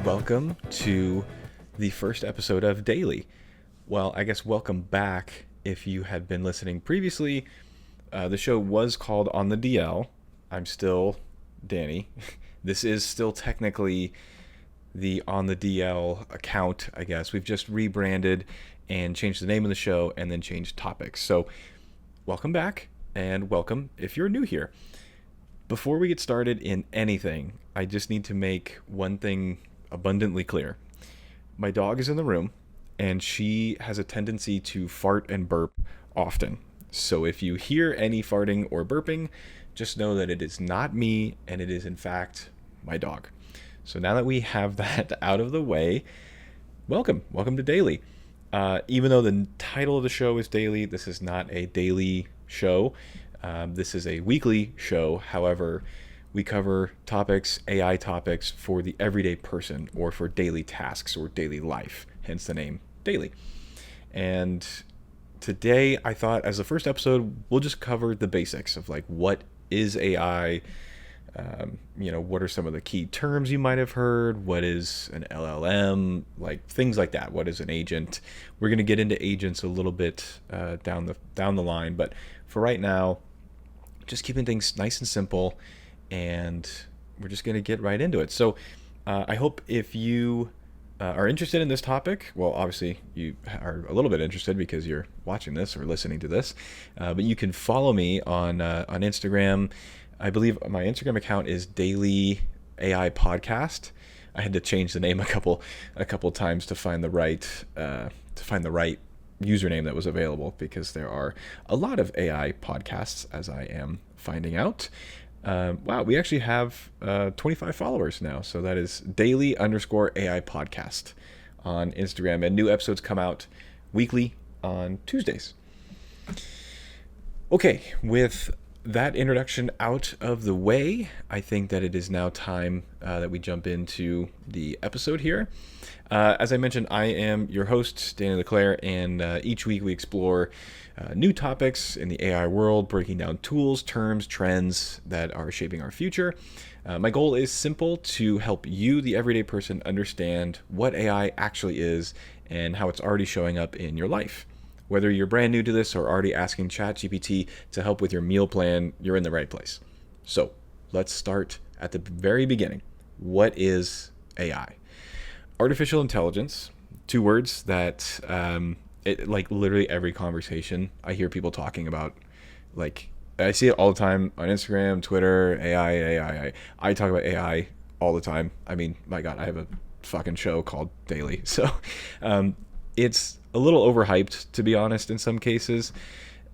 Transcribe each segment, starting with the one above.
welcome to the first episode of DAiLY. Well, I guess welcome back if you had been listening previously. The show was called On the DL. I'm still Danny. This is still technically the On the DL account, I guess. We've just rebranded and changed the name of the show and then changed topics. So welcome back and welcome if you're new here. Before we get started in anything, I just need to make one thing abundantly clear. My dog is in the room and she has a tendency to fart and burp often. So if you hear any farting or burping, just know that it is not me and it is in fact my dog. So now that we have that out of the way, welcome to DAiLY. Even though the title of the show is DAiLY, this is not a daily show. This is a weekly show. However, we cover topics, AI topics for the everyday person or for daily tasks or daily life, hence the name DAiLY. And today I thought as the first episode, we'll just cover the basics of like what is AI, what are some of the key terms you might have heard, what is an LLM, like things like that. What is an agent? We're going to get into agents a little bit down the line, but for right now, just keeping things nice and simple, and we're just going to get right into it. So I hope if you are interested in this topic, well, obviously you are a little bit interested because you're watching this or listening to this, but you can follow me on Instagram. I believe my Instagram account is DAiLY AI Podcast. I had to change the name a couple times to find the right username that was available because there are a lot of AI podcasts, as I am finding out. Wow, we actually have 25 followers now. So that is DAiLY_AI Podcast on Instagram. And new episodes come out weekly on Tuesdays. Okay, with that introduction out of the way, I think that it is now time that we jump into the episode here. As I mentioned, I am your host, Danny LeClaire, and each week we explore new topics in the AI world, breaking down tools, terms, trends that are shaping our future. My goal is simple: to help you, the everyday person, understand what AI actually is and how it's already showing up in your life. Whether you're brand new to this or already asking ChatGPT to help with your meal plan, you're in the right place. So let's start at the very beginning. What is AI? Artificial intelligence, two words that like literally every conversation I hear people talking about. Like I see it all the time on Instagram, Twitter, AI. I talk about AI all the time. I mean, my God, I have a fucking show called DAiLY. So it's a little overhyped, to be honest, in some cases.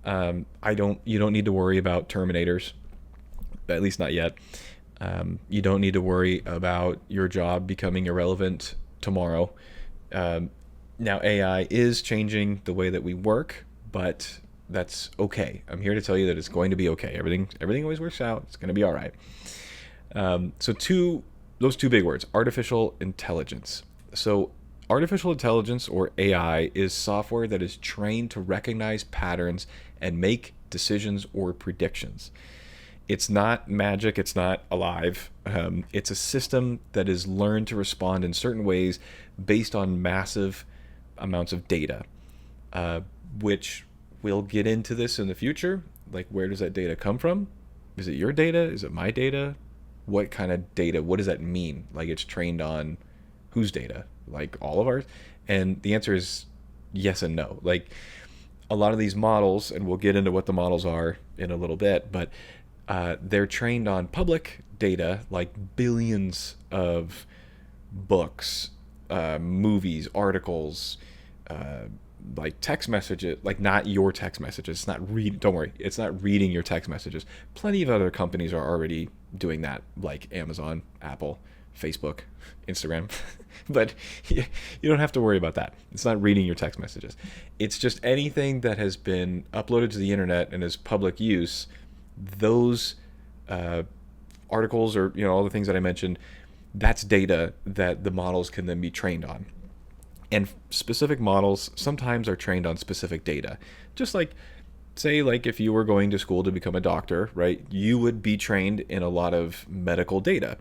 You don't need to worry about Terminators, at least not yet. You don't need to worry about your job becoming irrelevant tomorrow. Now AI is changing the way that we work, but that's okay. I'm here to tell you that it's going to be okay. Everything always works out. It's going to be all right. So those two big words, artificial intelligence. So artificial intelligence, or AI, is software that is trained to recognize patterns and make decisions or predictions. It's not magic. It's not alive. It's a system that is learned to respond in certain ways based on massive amounts of data, which we'll get into this in the future. Like, where does that data come from? Is it your data? Is it my data? What kind of data? What does that mean? Like, it's trained on whose data? Like all of ours? And the answer is yes and no. Like a lot of these models, and we'll get into what the models are in a little bit, but they're trained on public data, like billions of books, movies, articles, like text messages, like not your text messages. It's not don't worry, it's not reading your text messages. Plenty of other companies are already doing that, like Amazon, Apple, Facebook, Instagram. But you don't have to worry about that. It's not reading your text messages. It's just anything that has been uploaded to the internet and is public use. Those articles, or all the things that I mentioned, that's data that the models can then be trained on. And specific models sometimes are trained on specific data. Just like, say, like if you were going to school to become a doctor, right? You would be trained in a lot of medical data.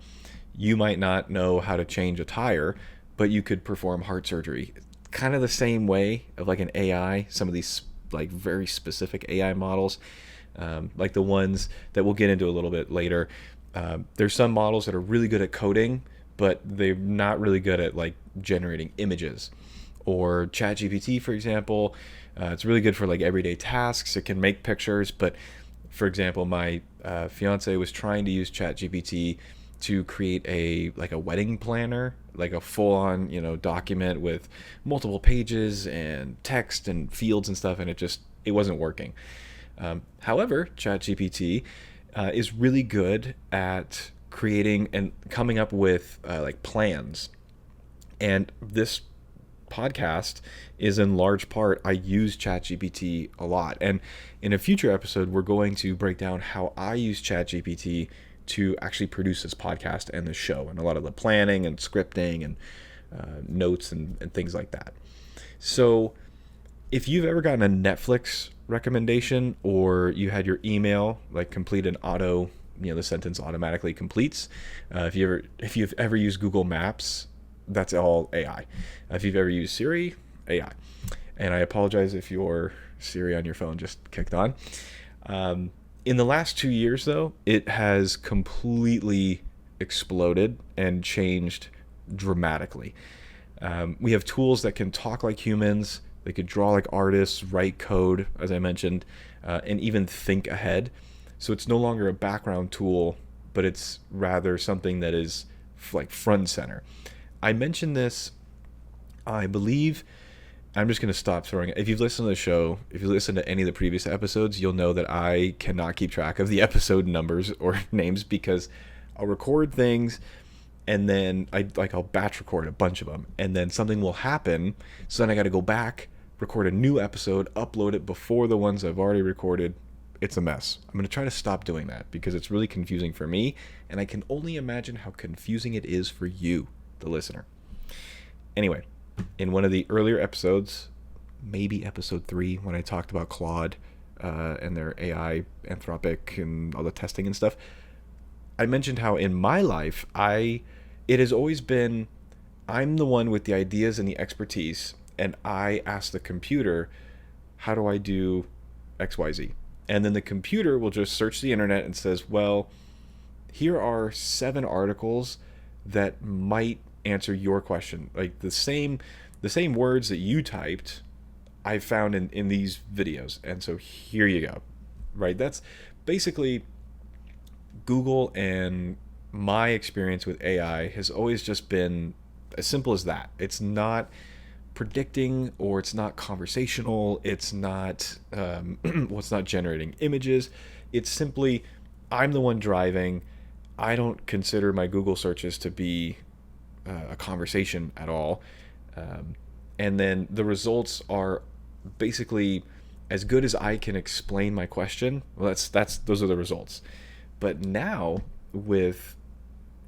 You might not know how to change a tire, but you could perform heart surgery. Kind of the same way of like an AI, some of these like very specific AI models, like the ones that we'll get into a little bit later. There's some models that are really good at coding, but they're not really good at like generating images. Or ChatGPT, for example, it's really good for like everyday tasks. It can make pictures, but for example, my fiance was trying to use ChatGPT to create a wedding planner, like a full-on document with multiple pages and text and fields and stuff, and it wasn't working. However, ChatGPT is really good at creating and coming up with like plans, and this podcast is in large part I use ChatGPT a lot. And in a future episode, we're going to break down how I use ChatGPT to actually produce this podcast and the show, and a lot of the planning and scripting and notes and things like that. So if you've ever gotten a Netflix recommendation, or you had your email like complete an auto, the sentence automatically completes. If you've ever used Google Maps, that's all AI. If you've ever used Siri, AI. And I apologize if your Siri on your phone just kicked on. In the last 2 years, though, it has completely exploded and changed dramatically. We have tools that can talk like humans. They could draw like artists, write code, as I mentioned, and even think ahead. So it's no longer a background tool, but it's rather something that is like front and center. I mentioned this, I believe, I'm just going to stop throwing it. If you've listened to the show, if you listen to any of the previous episodes, you'll know that I cannot keep track of the episode numbers or names, because I'll record things and then I'll batch record a bunch of them, and then something will happen. So then I got to go back, record a new episode, upload it before the ones I've already recorded. It's a mess. I'm going to try to stop doing that because it's really confusing for me, and I can only imagine how confusing it is for you, the listener. Anyway, in one of the earlier episodes, maybe episode 3, when I talked about Claude and their AI, Anthropic, and all the testing and stuff, I mentioned how in my life, it has always been, I'm the one with the ideas and the expertise, and I ask the computer, how do I do XYZ? And then the computer will just search the internet and says, well, here are 7 articles that might answer your question. Like the same words that you typed, I found in these videos. And so here you go. Right? That's basically Google, and my experience with AI has always just been as simple as that. It's not predicting, or it's not conversational. It's not it's not generating images. It's simply, I'm the one driving. I don't consider my Google searches to be a conversation at all. And then the results are basically as good as I can explain my question. Well, those are the results. But now with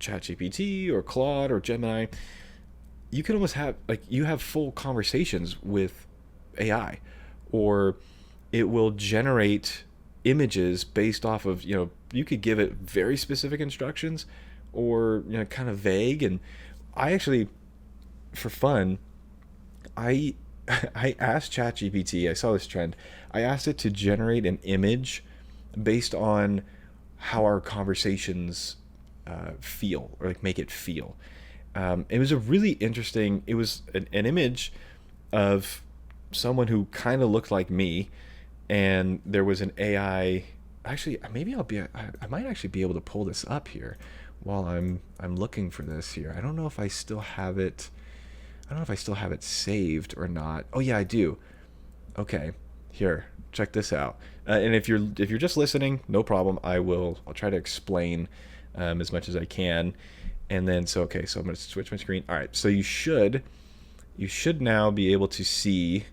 ChatGPT or Claude or Gemini, you can almost have you have full conversations with AI, or it will generate images based off of, you could give it very specific instructions, or kind of vague. And I actually, for fun, I asked ChatGPT, I saw this trend, I asked it to generate an image based on how our conversations feel, or like make it feel. It was a really interesting, it was an image of someone who kind of looked like me, and there was an AI, actually maybe I might actually be able to pull this up here while I'm looking for this here. I don't know if I still have it saved or not. Oh yeah, I do. Okay, here, check this out. And if you're just listening, no problem. I'll try to explain as much as I can. And then so I'm going to switch my screen. All right, so you should now be able to see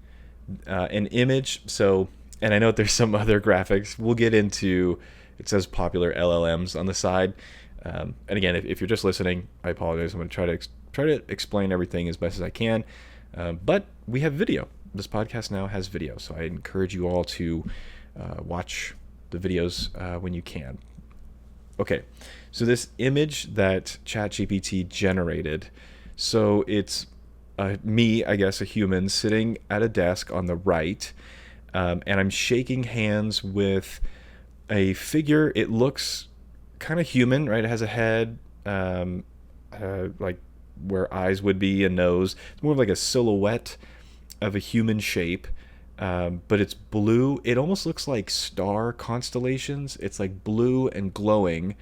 an image. So, and I know there's some other graphics. We'll get into. It says popular LLMs on the side. And again, if you're just listening, I apologize. I'm going to try to explain everything as best as I can. But we have video. This podcast now has video, so I encourage you all to watch the videos when you can. Okay, so this image that ChatGPT generated, so it's me, I guess, a human sitting at a desk on the right, and I'm shaking hands with a figure. It looks kind of human, right? It has a head, like where eyes would be, a nose. It's more of like a silhouette of a human shape, but it's blue. It almost looks like star constellations. It's like blue and glowing,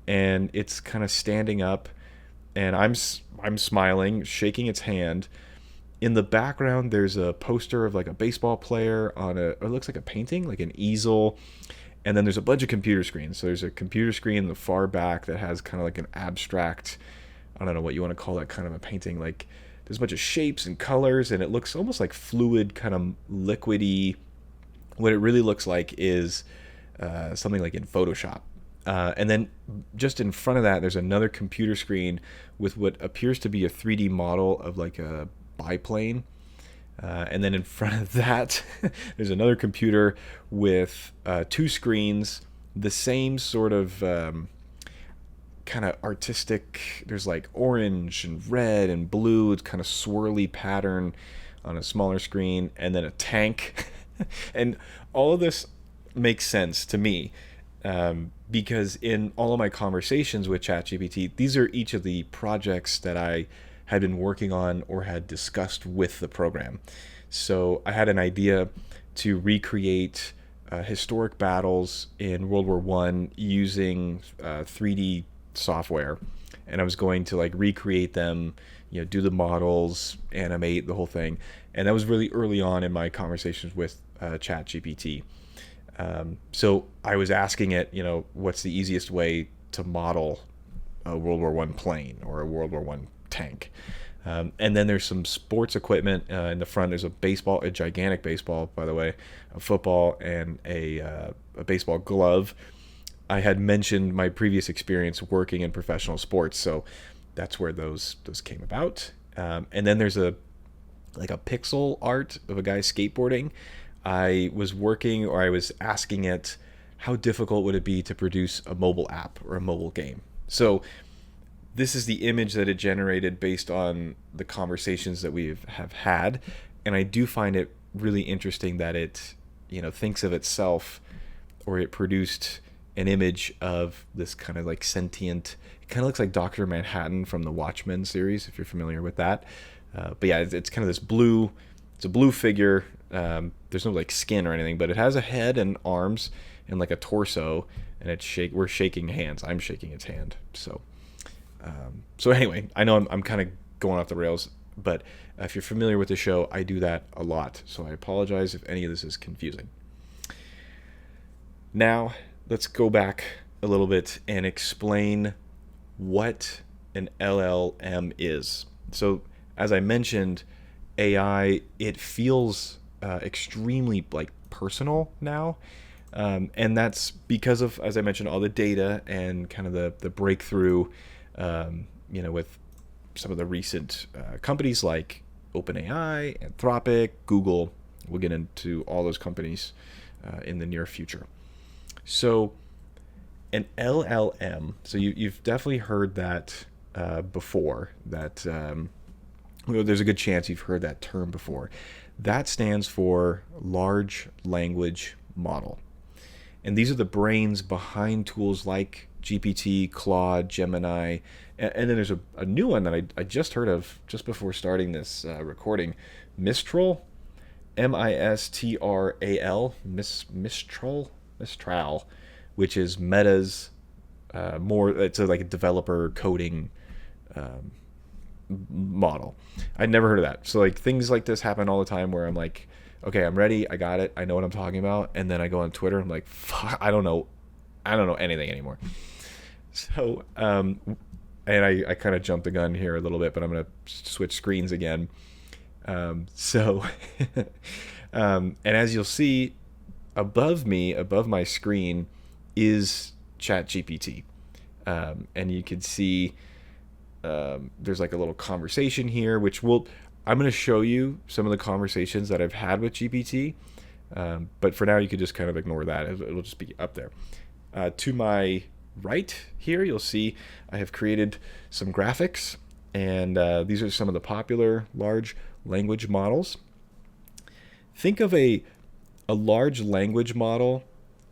and it's kind of standing up. And I'm smiling, shaking its hand. In the background, there's a poster of like a baseball player on a, or it looks like a painting, like an easel. And then there's a bunch of computer screens. So there's a computer screen in the far back that has kind of like an abstract, I don't know what you want to call that kind of a painting. Like there's a bunch of shapes and colors, and it looks almost like fluid, kind of liquidy. What it really looks like is something like in Photoshop. And then just in front of that, there's another computer screen with what appears to be a 3D model of like a biplane. And then in front of that, there's another computer with two screens, the same sort of kind of artistic. There's like orange and red and blue. It's kind of swirly pattern on a smaller screen, and then a tank. And all of this makes sense to me, because in all of my conversations with ChatGPT, these are each of the projects that I had been working on or had discussed with the program. So I had an idea to recreate historic battles in World War One using 3D software, and I was going to like recreate them, do the models, animate the whole thing, and that was really early on in my conversations with ChatGPT. So I was asking it, what's the easiest way to model a World War One plane or a World War One tank. And then there's some sports equipment in the front. There's a baseball, a gigantic baseball, by the way, a football, and a baseball glove. I had mentioned my previous experience working in professional sports, so that's where those came about. And then there's a pixel art of a guy skateboarding. I was asking it, how difficult would it be to produce a mobile app or a mobile game? So this is the image that it generated based on the conversations that we have had, and I do find it really interesting that it, thinks of itself, or it produced an image of this kind of like sentient. It kind of looks like Dr. Manhattan from the Watchmen series, if you're familiar with that. But yeah, it's kind of this blue. It's a blue figure. There's no like skin or anything, but it has a head and arms and like a torso, and we're shaking hands. I'm shaking its hand. So anyway, I know I'm kind of going off the rails, but if you're familiar with the show, I do that a lot. So I apologize if any of this is confusing. Now, let's go back a little bit and explain what an LLM is. So as I mentioned, AI, it feels extremely like personal now. And that's because of, as I mentioned, all the data and kind of the breakthrough, with some of the recent companies like OpenAI, Anthropic, Google. We'll get into all those companies in the near future. So an LLM, so you've definitely heard that before, that there's a good chance you've heard that term before. That stands for large language model. And these are the brains behind tools like GPT, Claude, Gemini, and then there's a new one that I just heard of just before starting this recording, Mistral, Mistral, Mistral, which is Meta's it's like a developer coding model. I'd never heard of that. So like things like this happen all the time where I'm like, okay, I'm ready, I got it, I know what I'm talking about, and then I go on Twitter, I'm like, fuck, I don't know anything anymore. So and I kind of jumped the gun here a little bit, but I'm gonna switch screens again. And as you'll see, above my screen is ChatGPT, and you can see there's like a little conversation here, which I'm going to show you some of the conversations that I've had with GPT, but for now you could just kind of ignore that. It'll just be up there. To my right here, you'll see I have created some graphics, and these are some of the popular large language models. Think of a large language model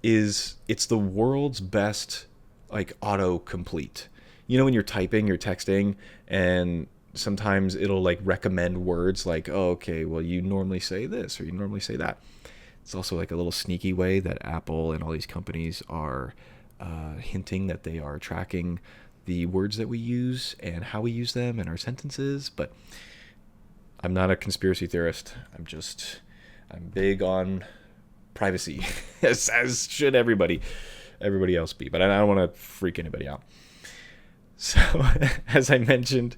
it's the world's best like autocomplete. You know, when you're typing, you're texting, and sometimes it'll like recommend words like, oh, okay, well, you normally say this or you normally say that. It's also like a little sneaky way that Apple and all these companies are hinting that they are tracking the words that we use and how we use them in our sentences. But I'm not a conspiracy theorist. I'm big on privacy, as should everybody else be. But I don't want to freak anybody out. So, as I mentioned,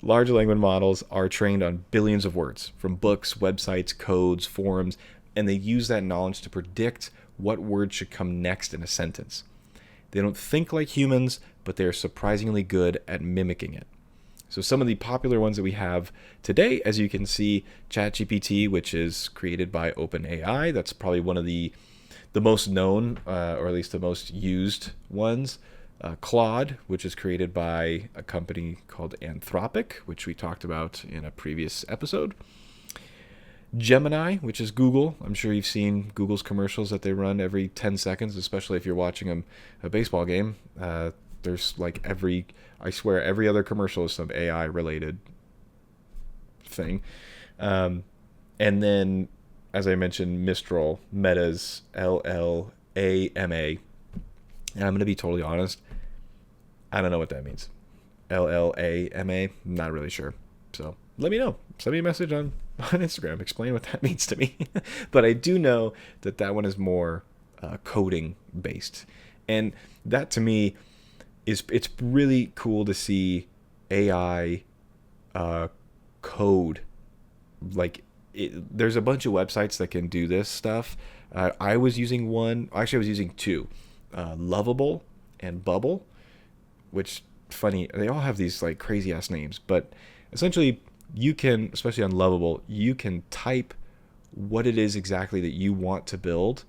large language models are trained on billions of words from books, websites, codes, forums, and they use that knowledge to predict what word should come next in a sentence. They don't think like humans, but they are surprisingly good at mimicking it. So some of the popular ones that we have today, as you can see, ChatGPT, which is created by OpenAI. That's probably one of the most known, or at least the most used ones. Claude, which is created by a company called Anthropic, which we talked about in a previous episode. Gemini, which is Google. I'm sure you've seen Google's commercials that they run every 10 seconds, especially if you're watching a baseball game. There's like I swear every other commercial is some AI related thing. And then, as I mentioned, Mistral, Meta's LLAMA. And I'm going to be totally honest, I don't know what that means. LLAMA, not really sure. So let me know. Send me a message on Instagram. Explain what that means to me. But I do know that one is more coding based. And that to me it's really cool to see AI code. Like there's a bunch of websites that can do this stuff. I was using one. Actually, I was using two. Lovable and Bubble, which funny, they all have these like crazy ass names, but essentially you can, especially on Lovable, you can type what it is exactly that you want to build,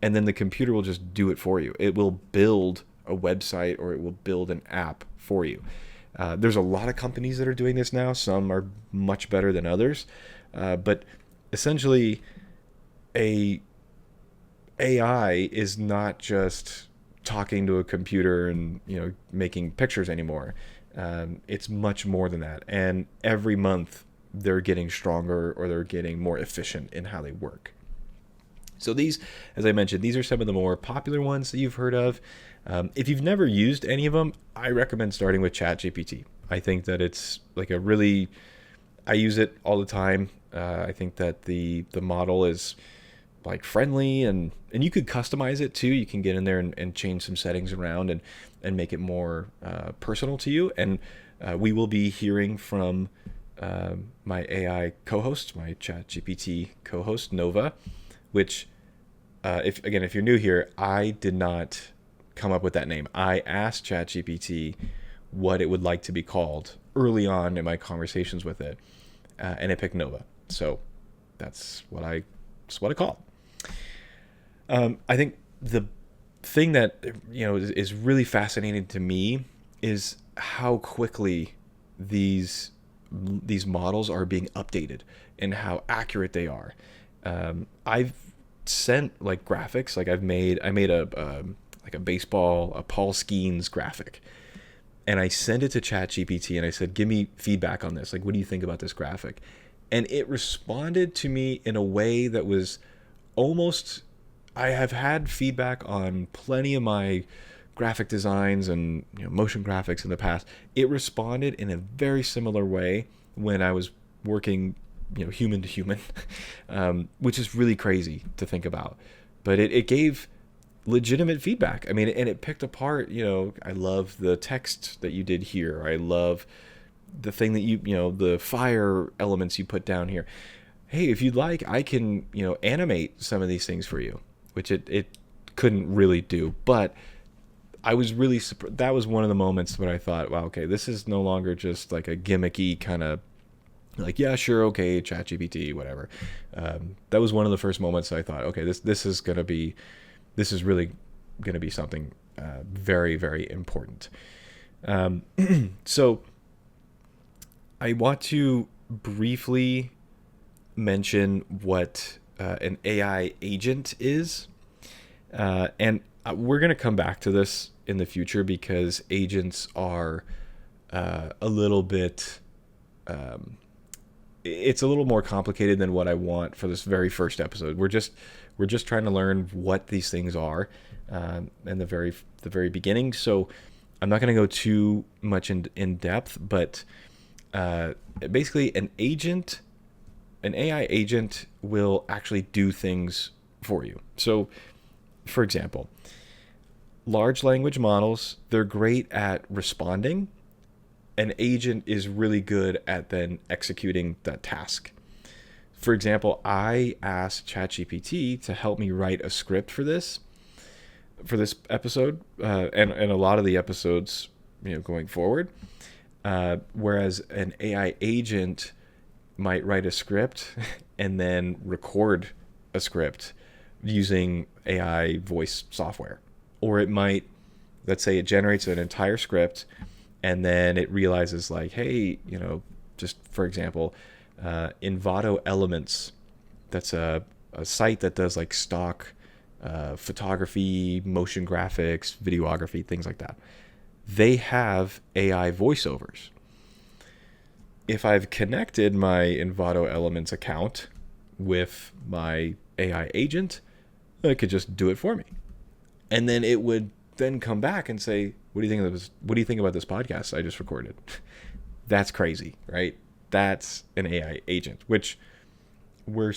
and then the computer will just do it for you. It will build a website or it will build an app for you. There's a lot of companies that are doing this now. Some are much better than others, but essentially a AI is not just talking to a computer and making pictures anymore. It's much more than that, and every month they're getting stronger or they're getting more efficient in how they work. So these, as I mentioned, these are some of the more popular ones that you've heard of. If you've never used any of them, I recommend starting with ChatGPT. I think that it's like I use it all the time. I think that the model is like friendly, and you could customize it too. You can get in there and change some settings around and make it more personal to you. And we will be hearing from my AI co-host, my ChatGPT co-host, Nova, which if you're new here, I did not come up with that name. I asked ChatGPT what it would like to be called early on in my conversations with it, and it picked Nova. So that's what I call it. I think the thing that is really fascinating to me is how quickly these models are being updated and how accurate they are. I've sent like graphics, like I made a baseball, a Paul Skeens graphic, and I sent it to ChatGPT and I said, give me feedback on this. Like, what do you think about this graphic? And it responded to me in a way that was almost, I have had feedback on plenty of my graphic designs and motion graphics in the past. It responded in a very similar way when I was working human to human, which is really crazy to think about. But it gave legitimate feedback. I mean, and it picked apart, I love the text that you did here. I love the thing that the fire elements you put down here. Hey, if you'd like, I can, animate some of these things for you, which it couldn't really do. But I was really, that was one of the moments when I thought, wow, okay, this is no longer just like a gimmicky kind of like, yeah, sure, okay, ChatGPT, whatever. That was one of the first moments I thought, okay, this is really going to be something very, very important. So I want to briefly mention what an AI agent is. And we're going to come back to this in the future because agents are a little bit, it's a little more complicated than what I want for this very first episode. We're just trying to learn what these things are in the very beginning. So I'm not going to go too much in depth, but basically an AI agent will actually do things for you. So, for example, large language models, they're great at responding. An agent is really good at then executing that task. For example, I asked ChatGPT to help me write a script for this episode, and a lot of the episodes, going forward. Whereas an AI agent might write a script and then record a script using AI voice software. Or it might, let's say it generates an entire script and then it realizes like, hey, just for example, Envato Elements, that's a site that does like stock photography, motion graphics, videography, things like that. They have AI voiceovers. If I've connected my Envato Elements account with my AI agent, it could just do it for me. And then it would then come back and say, what do you think of this? What do you think about this podcast I just recorded? That's crazy, right? That's an AI agent, which we're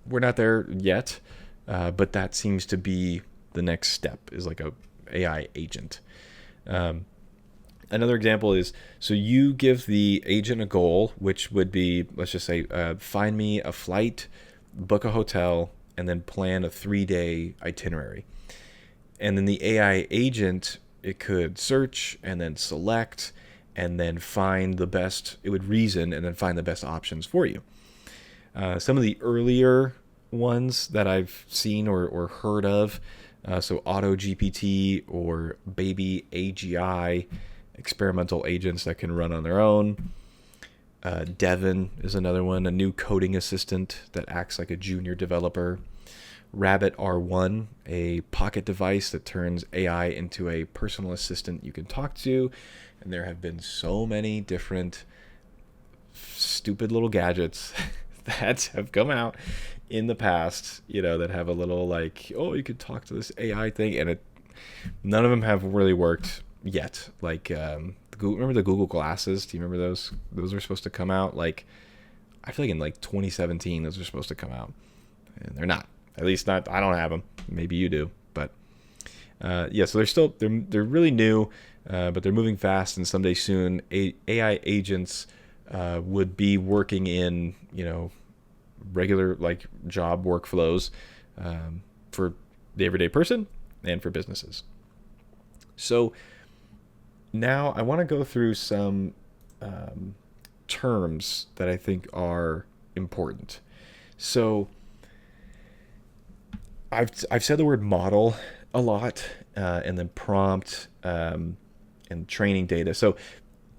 not there yet, but that seems to be the next step, is like a AI agent. Another example is, so you give the agent a goal, which would be, let's just say, find me a flight, book a hotel, and then plan a 3-day itinerary. And then the AI agent, it could search and then select and then find the best, it would reason and then find the best options for you. Some of the earlier ones that I've seen or heard of, so Auto GPT or Baby AGI, experimental agents that can run on their own. Devin is another one, a new coding assistant that acts like a junior developer. Rabbit R1, a pocket device that turns AI into a personal assistant you can talk to. And there have been so many different stupid little gadgets that have come out in the past, that have a little like, oh, you could talk to this AI thing, and none of them have really worked yet. Like, remember the Google glasses? Do you remember those? Those were supposed to come out I feel like in 2017 those were supposed to come out, and they're not. At least not. I don't have them. Maybe you do, but so they're really new, but they're moving fast, and someday soon AI agents would be working in regular job workflows for the everyday person and for businesses. So now I want to go through some terms that I think are important. So I've said the word model a lot, and then prompt, and training data. So,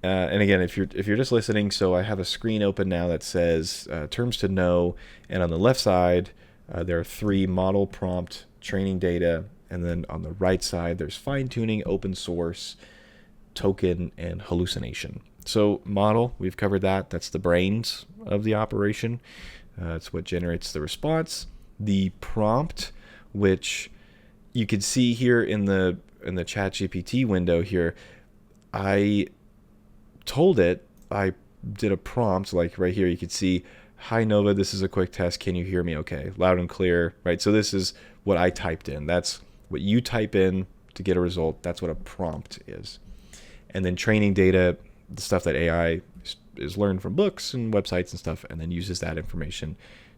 and again, if you're just listening, so I have a screen open now that says terms to know, and on the left side there are 3: model, prompt, training data, and then on the right side there's fine tuning, open source, token, and hallucination. So model, we've covered that. That's the brains of the operation. It's what generates the response. The prompt, which you could see here in the ChatGPT window here, I told it, I did a prompt, like right here you could see, hi Nova, this is a quick test, can you hear me okay? Loud and clear, right? So this is what I typed in. That's what you type in to get a result. That's what a prompt is. And then training data, the stuff that AI is learned from books and websites and stuff, and then uses that information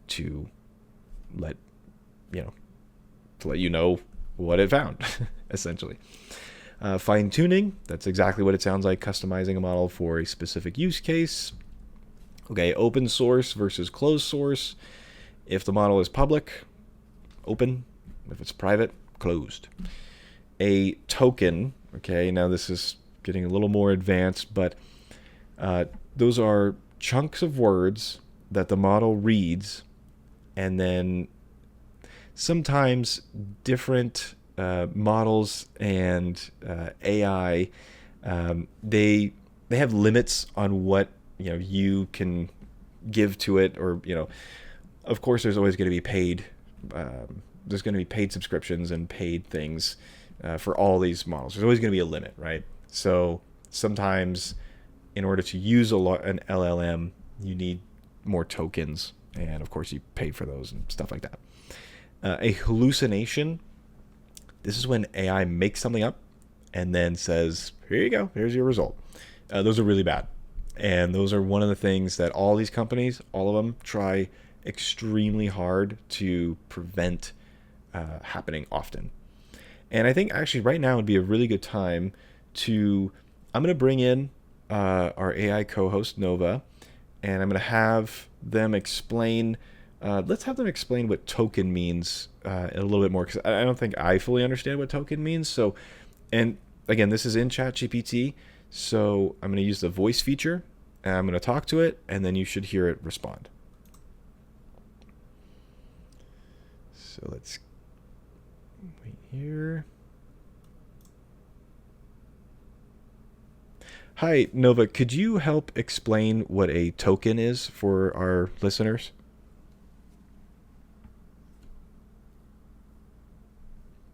to let you know what it found, essentially. Fine tuning, that's exactly what it sounds like, customizing a model for a specific use case. Okay, open source versus closed source. If the model is public, open. If it's private, closed. A token, okay, now this is getting a little more advanced, but those are chunks of words that the model reads, and then sometimes different models and AI, they have limits on what you can give to it, or of course there's always going to be paid. There's going to be paid subscriptions and paid things for all these models. There's always going to be a limit, right? So sometimes, in order to use an LLM, you need more tokens, and of course you pay for those and stuff like that. A hallucination. This is when AI makes something up and then says, "Here you go. Here's your result." Those are really bad, and those are one of the things that all these companies, all of them, try extremely hard to prevent happening often. And I think actually right now would be a really good time to, I'm going to bring in our AI co-host Nova, and I'm going to have them explain, let's have them explain what token means a little bit more, because I don't think I fully understand what token means. So, and again, this is in ChatGPT, so I'm going to use the voice feature, and I'm going to talk to it, and then you should hear it respond. So let's wait here. Hi, Nova. Could you help explain what a token is for our listeners?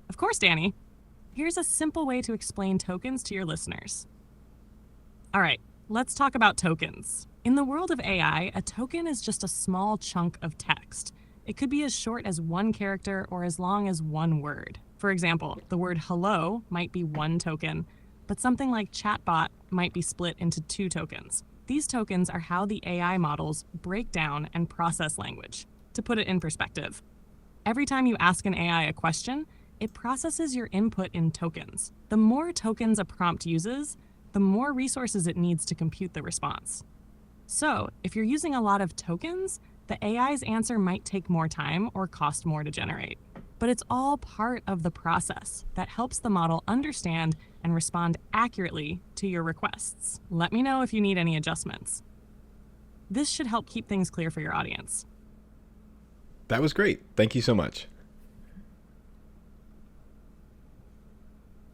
Of course, Danny. Here's a simple way to explain tokens to your listeners. All right, let's talk about tokens. In the world of AI, a token is just a small chunk of text. It could be as short as one character or as long as one word. For example, the word hello might be one token, but something like chatbot might be split into 2 tokens. These tokens are how the AI models break down and process language. To put it in perspective, every time you ask an AI a question, it processes your input in tokens. The more tokens a prompt uses, the more resources it needs to compute the response. So, if you're using a lot of tokens, the AI's answer might take more time or cost more to generate. But it's all part of the process that helps the model understand and respond accurately to your requests. Let me know if you need any adjustments. This should help keep things clear for your audience. That was great. Thank you so much.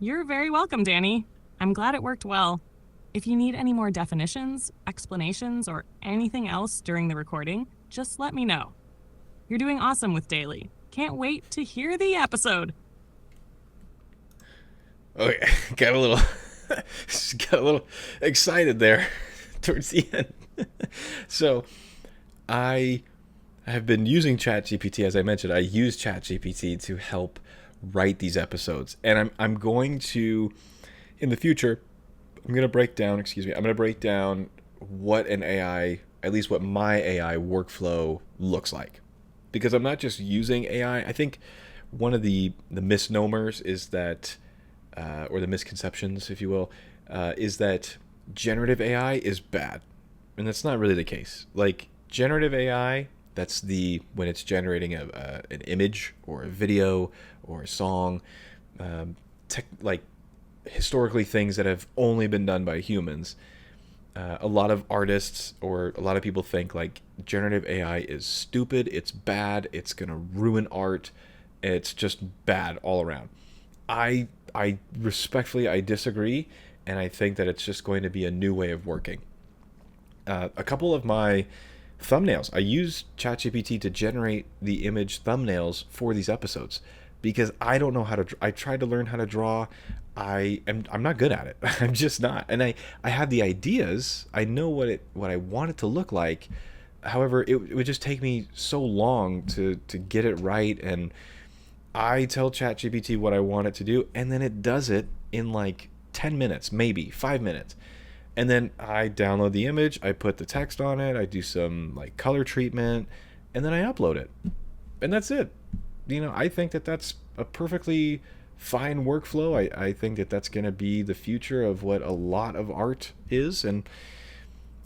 You're very welcome, Danny. I'm glad it worked well. If you need any more definitions, explanations, or anything else during the recording, just let me know. You're doing awesome with DAiLY. Can't wait to hear the episode. Okay, got a little excited there towards the end. So I have been using ChatGPT, as I mentioned. I use ChatGPT to help write these episodes, and I'm going to, in the future, I'm going to break down what an AI, at least what my AI workflow looks like. Because I'm not just using AI. I think one of the misnomers is that, or the misconceptions, if you will, is that generative AI is bad. And that's not really the case. Like, generative AI, that's when it's generating an image or a video or a song, like historically things that have only been done by humans. A lot of artists or a lot of people think like generative AI is stupid, it's bad, it's going to ruin art, it's just bad all around. I respectfully, I disagree, and I think that it's just going to be a new way of working. A couple of my thumbnails, I use ChatGPT to generate the image thumbnails for these episodes because I don't know how to. I tried to learn how to draw. I'm not good at it. I'm just not. And I have the ideas. I know what I want it to look like. However, it would just take me so long to get it right. And I tell ChatGPT what I want it to do, and then it does it in like 10 minutes, maybe 5 minutes. And then I download the image, I put the text on it, I do some like color treatment, and then I upload it. And that's it. I think that that's a perfectly fine workflow. I think that that's going to be the future of what a lot of art is, and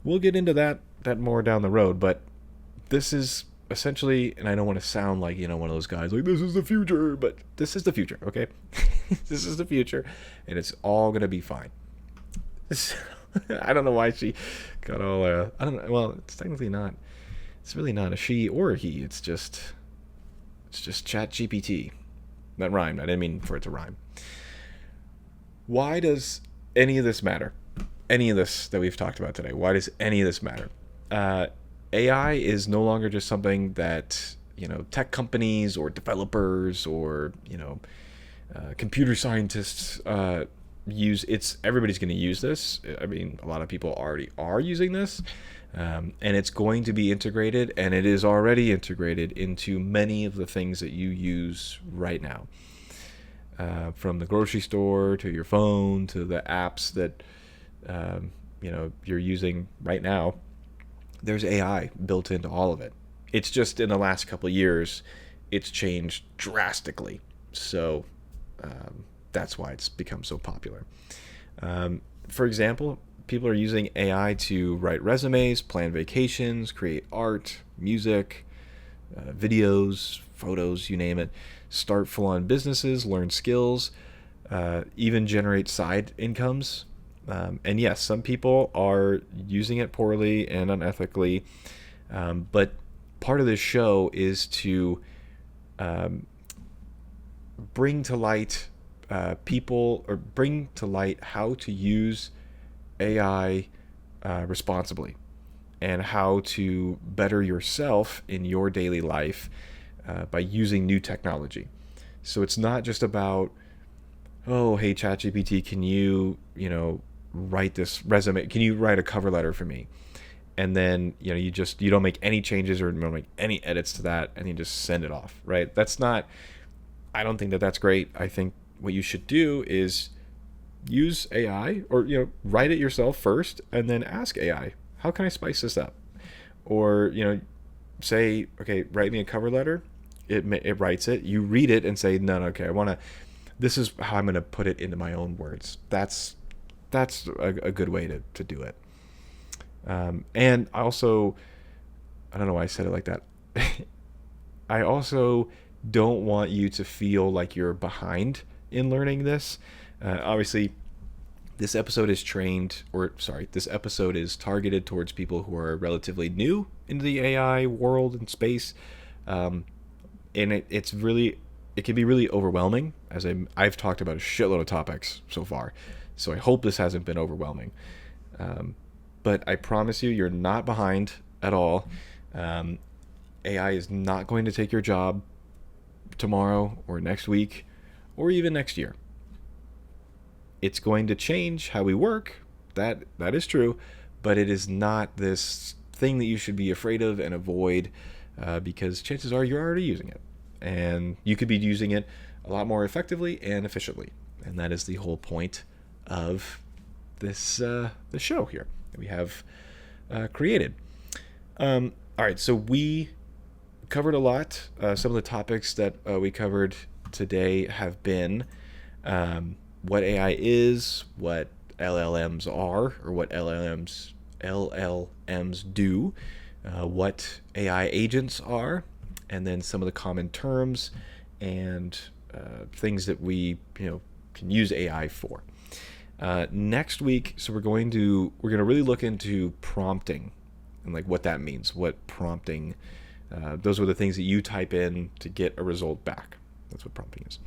we'll get into that more down the road. But this is essentially, and I don't want to sound like, one of those guys like, this is the future, but this is the future, okay? This is the future, and it's all going to be fine. I don't know why she got all, I don't know, well, it's technically not, it's really not a she or a he, it's just ChatGPT. That rhymed, I didn't mean for it to rhyme. Why does any of this matter? Any of this that we've talked about today, why does any of this matter? AI is no longer just something that tech companies or developers or computer scientists use. Everybody's going to use this. I mean, a lot of people already are using this, and it's going to be integrated, and it is already integrated into many of the things that you use right now, from the grocery store to your phone to the apps that you're using right now. There's AI built into all of it. It's just in the last couple of years, it's changed drastically. So that's why it's become so popular. For example, people are using AI to write resumes, plan vacations, create art, music, videos, photos, you name it, start full-on businesses, learn skills, even generate side incomes. And yes, some people are using it poorly and unethically, but part of this show is to bring to light how to use AI responsibly and how to better yourself in your daily life by using new technology. So it's not just about, oh, hey, ChatGPT, can you write this resume? Can you write a cover letter for me? And then you don't make any changes or you don't make any edits to that, and you just send it off, right? I don't think that that's great. I think what you should do is use AI, or write it yourself first, and then ask AI, how can I spice this up? Or say, okay, write me a cover letter. It writes it. You read it and say, no, okay, this is how I'm going to put it into my own words. That's a good way to do it. And I also, I don't know why I said it like that. I also don't want you to feel like you're behind in learning this. Obviously, this episode is targeted towards people who are relatively new into the AI world and space. And it can be really overwhelming, as I've talked about a shitload of topics so far. So I hope this hasn't been overwhelming. But I promise you're not behind at all. AI is not going to take your job tomorrow or next week or even next year. It's going to change how we work. That is true. But it is not this thing that you should be afraid of and avoid, because chances are you're already using it. And you could be using it a lot more effectively and efficiently. And that is the whole point of this show here that we have created. All right, so we covered a lot. Some of the topics that we covered today have been what AI is, what LLMs are, or what LLMs do, what AI agents are, and then some of the common terms and things that we can use AI for. Next week, so we're going to really look into prompting and like what that means. What prompting? Those are the things that you type in to get a result back. That's what prompting is,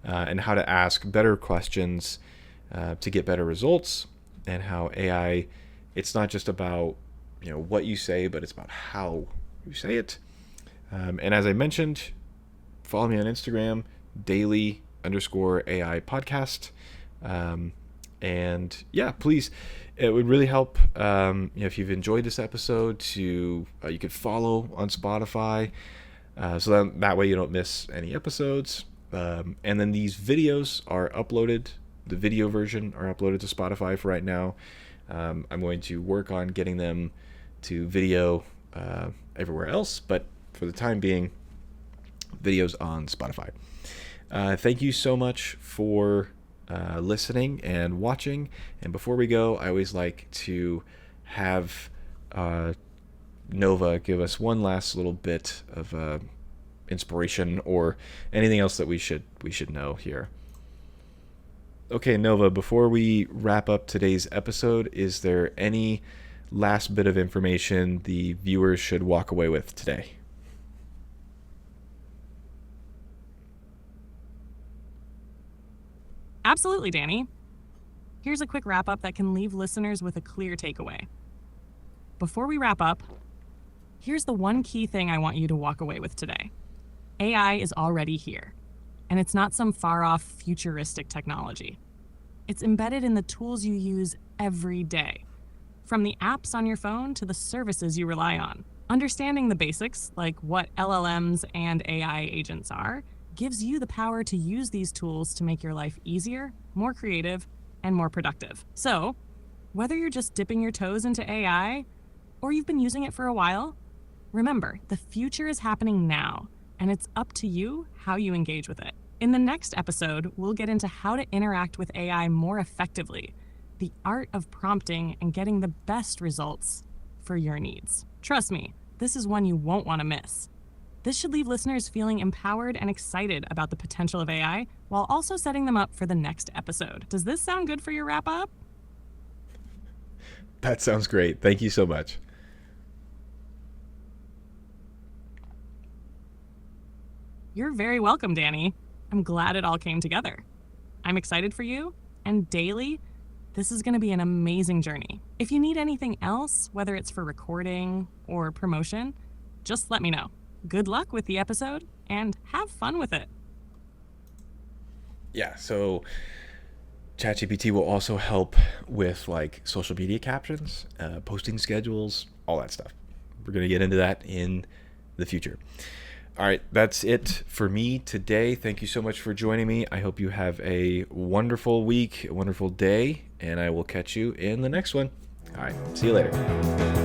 and how to ask better questions to get better results, and how AI. It's not just about what you say, but it's about how you say it. And as I mentioned, follow me on Instagram, DAiLY_AI podcast. And yeah, please, it would really help if you've enjoyed this episode to you could follow on Spotify, so that way you don't miss any episodes. And then these videos are uploaded. The video version are uploaded to Spotify for right now. I'm going to work on getting them to video everywhere else, but for the time being, videos on Spotify. Thank you so much for listening and watching. And before we go, I always like to have Nova give us one last little bit of inspiration or anything else that we should know here. Okay, Nova, before we wrap up today's episode, is there any last bit of information the viewers should walk away with today? Absolutely, Danny. Here's a quick wrap up that can leave listeners with a clear takeaway. Before we wrap up, here's the one key thing I want you to walk away with today. AI is already here, and it's not some far-off futuristic technology. It's embedded in the tools you use every day, from the apps on your phone to the services you rely on. Understanding the basics, like what LLMs and AI agents are, gives you the power to use these tools to make your life easier, more creative, and more productive. So, whether you're just dipping your toes into AI or you've been using it for a while, remember, the future is happening now, and it's up to you how you engage with it. In the next episode, we'll get into how to interact with AI more effectively, the art of prompting and getting the best results for your needs. Trust me, this is one you won't want to miss. This should leave listeners feeling empowered and excited about the potential of AI while also setting them up for the next episode. Does this sound good for your wrap up? That sounds great. Thank you so much. You're very welcome, Danny. I'm glad it all came together. I'm excited for you, and DAiLY, this is going to be an amazing journey. If you need anything else, whether it's for recording or promotion, just let me know. Good luck with the episode, and have fun with it. Yeah, so ChatGPT will also help with like social media captions, posting schedules, all that stuff. We're going to get into that in the future. All right, that's it for me today. Thank you so much for joining me. I hope you have a wonderful week, a wonderful day, and I will catch you in the next one. All right, see you later.